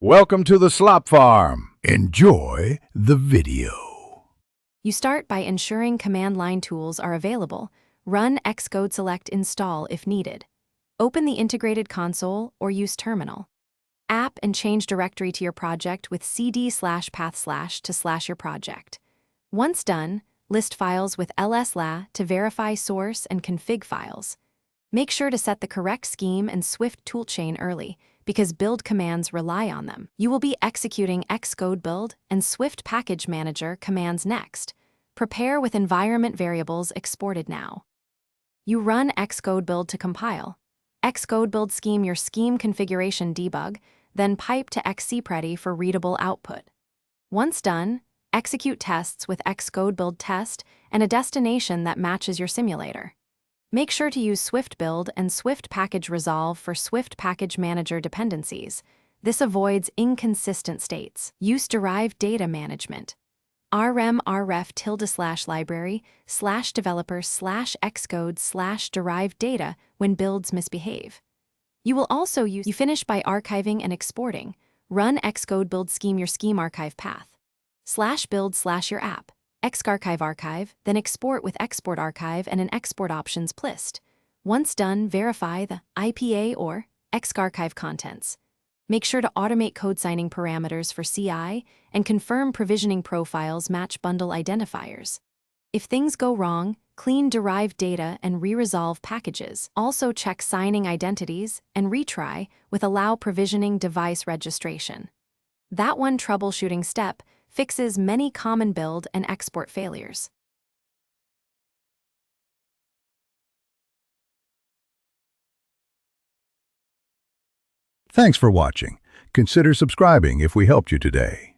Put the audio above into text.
Welcome to the Slop Farm. Enjoy the video. You start by ensuring command line tools are available. Run Xcode select install if needed. Open the integrated console or use terminal. App and change directory to your project with cd/path/ to / your project. Once done, list files with lsla to verify source and config files. Make sure to set the correct scheme and Swift toolchain early, because build commands rely on them. You will be executing Xcode build and Swift package manager commands next. Prepare with environment variables exported now. You run Xcode build to compile. Xcode build scheme your scheme configuration debug, then pipe to xcpretty for readable output. Once done, execute tests with Xcode build test and a destination that matches your simulator. Make sure to use Swift build and Swift package resolve for Swift package manager dependencies. This avoids inconsistent states. Use derived data management. rm/ref/library/developer/xcode/derived data when builds misbehave. You will also you finish by archiving and exporting. Run Xcode build scheme your scheme archive path. /build/your app. Xarchive archive, then export with export archive and an export options list. Once done, verify the IPA or Xarchive contents. Make sure to automate code signing parameters for CI and confirm provisioning profiles match bundle identifiers. If things go wrong, clean derived data and re-resolve packages. Also check signing identities and retry with allow provisioning device registration. That one troubleshooting step fixes many common build and export failures. Thanks for watching. Consider subscribing if we helped you today.